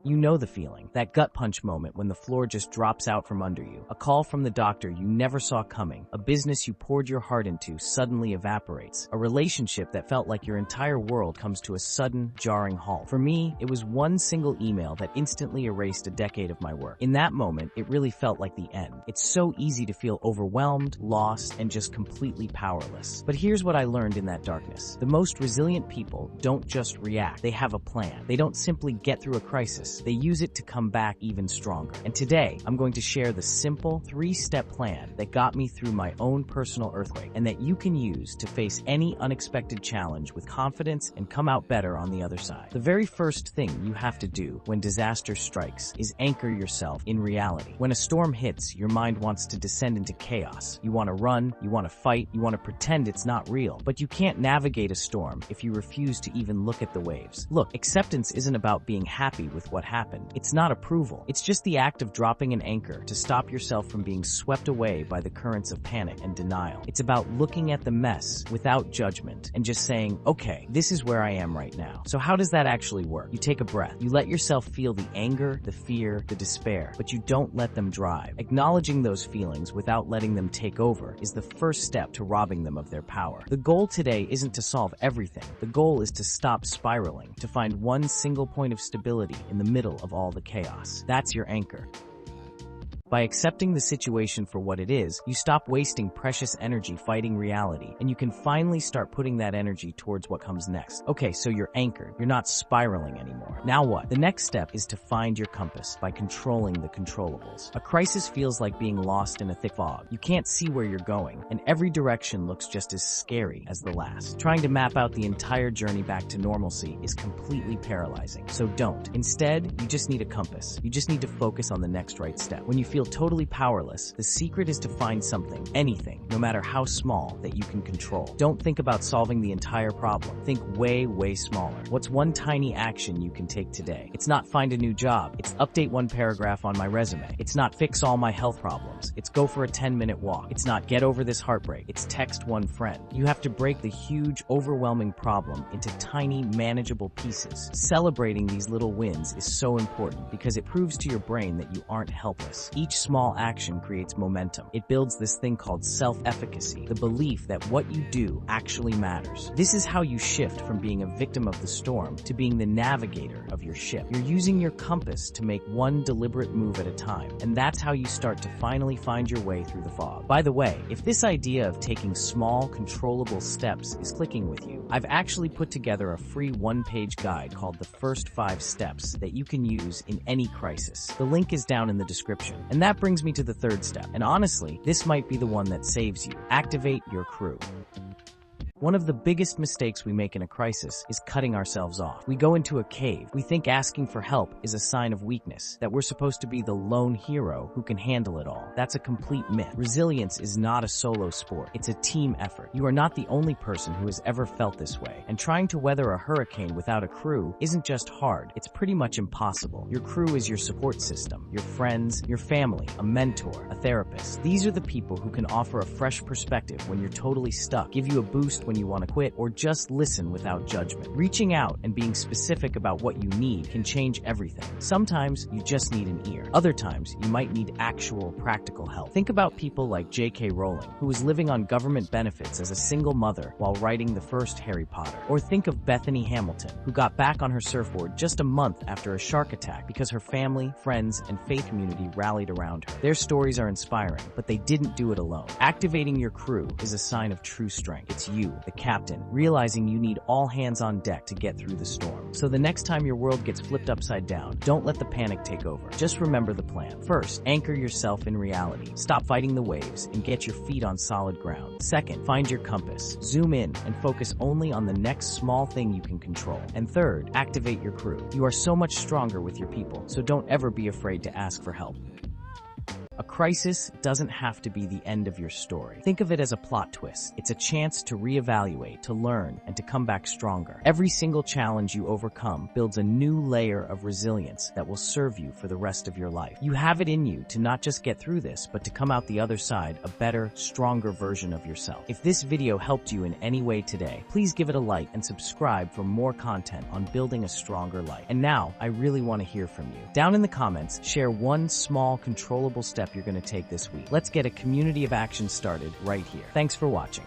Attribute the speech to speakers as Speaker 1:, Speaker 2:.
Speaker 1: You know the feeling, that gut punch moment when the floor just drops out from under you. A call from the doctor you never saw coming. A business you poured your heart into suddenly evaporates. A relationship that felt like your entire world comes to a sudden, jarring halt. For me, it was one single email that instantly erased a decade of my work. In that moment, it really felt like the end. It's so easy to feel overwhelmed, lost, and just completely powerless. But here's what I learned in that darkness. The most resilient people don't just react, they have a plan. They don't simply get through a crisis, they use it to come back even stronger. And today, I'm going to share the simple 3-step plan that got me through my own personal earthquake and that you can use to face any unexpected challenge with confidence and come out better on the other side. The very first thing you have to do when disaster strikes is anchor yourself in reality. When a storm hits, your mind wants to descend into chaos. You want to run, you want to fight, you want to pretend it's not real. But you can't navigate a storm if you refuse to even look at the waves. Look, acceptance isn't about being happy with what happened. It's not approval. It's just the act of dropping an anchor to stop yourself from being swept away by the currents of panic and denial. It's about looking at the mess without judgment and just saying, okay, this is where I am right now. So how does that actually work? You take a breath. You let yourself feel the anger, the fear, the despair, but you don't let them drive. Acknowledging those feelings without letting them take over is the first step to robbing them of their power. The goal today isn't to solve everything. The goal is to stop spiraling, to find one single point of stability in the middle of all the chaos. That's your anchor. By accepting the situation for what it is, you stop wasting precious energy fighting reality, and you can finally start putting that energy towards what comes next. Okay, so you're anchored. You're not spiraling anymore. Now what? The next step is to find your compass by controlling the controllables. A crisis feels like being lost in a thick fog. You can't see where you're going, and every direction looks just as scary as the last. Trying to map out the entire journey back to normalcy is completely paralyzing, so don't. Instead, you just need a compass. You just need to focus on the next right step. When you feel totally powerless, the secret is to find something, anything, no matter how small, that you can control. Don't think about solving the entire problem. Think way, way smaller. What's one tiny action you can take today? It's not find a new job. It's update one paragraph on my resume. It's not fix all my health problems. It's go for a 10-minute walk. It's not get over this heartbreak. It's text one friend. You have to break the huge, overwhelming problem into tiny, manageable pieces. Celebrating these little wins is so important because it proves to your brain that you aren't helpless. Each small action creates momentum. It builds this thing called self-efficacy, the belief that what you do actually matters. This is how you shift from being a victim of the storm to being the navigator of your ship. You're using your compass to make one deliberate move at a time, and that's how you start to finally find your way through the fog. By the way, if this idea of taking small, controllable steps is clicking with you, I've actually put together a free one-page guide called The First 5 Steps that you can use in any crisis. The link is down in the description. And that brings me to the third step. And honestly, this might be the one that saves you. Activate your crew. One of the biggest mistakes we make in a crisis is cutting ourselves off. We go into a cave. We think asking for help is a sign of weakness, that we're supposed to be the lone hero who can handle it all. That's a complete myth. Resilience is not a solo sport. It's a team effort. You are not the only person who has ever felt this way. And trying to weather a hurricane without a crew isn't just hard. It's pretty much impossible. Your crew is your support system, your friends, your family, a mentor, a therapist. These are the people who can offer a fresh perspective when you're totally stuck, give you a boost when you want to quit, or just listen without judgment. Reaching out and being specific about what you need can change everything. Sometimes you just need an ear. Other times you might need actual practical help. Think about people like J.K. Rowling, who was living on government benefits as a single mother while writing the first Harry Potter. Or think of Bethany Hamilton, who got back on her surfboard just a month after a shark attack because her family, friends, and faith community rallied around her. Their stories are inspiring, but they didn't do it alone. Activating your crew is a sign of true strength. It's you, the captain, realizing you need all hands on deck to get through the storm. So the next time your world gets flipped upside down, don't let the panic take over. Just remember the plan. First, anchor yourself in reality. Stop fighting the waves and get your feet on solid ground. Second, find your compass. Zoom in and focus only on the next small thing you can control. And third, activate your crew. You are so much stronger with your people, so don't ever be afraid to ask for help. A crisis doesn't have to be the end of your story. Think of it as a plot twist. It's a chance to reevaluate, to learn, and to come back stronger. Every single challenge you overcome builds a new layer of resilience that will serve you for the rest of your life. You have it in you to not just get through this, but to come out the other side a better, stronger version of yourself. If this video helped you in any way today, please give it a like and subscribe for more content on building a stronger life. And now, I really want to hear from you. Down in the comments, share one small, controllable step you're going to take this week. Let's get a community of action started right here. Thanks for watching.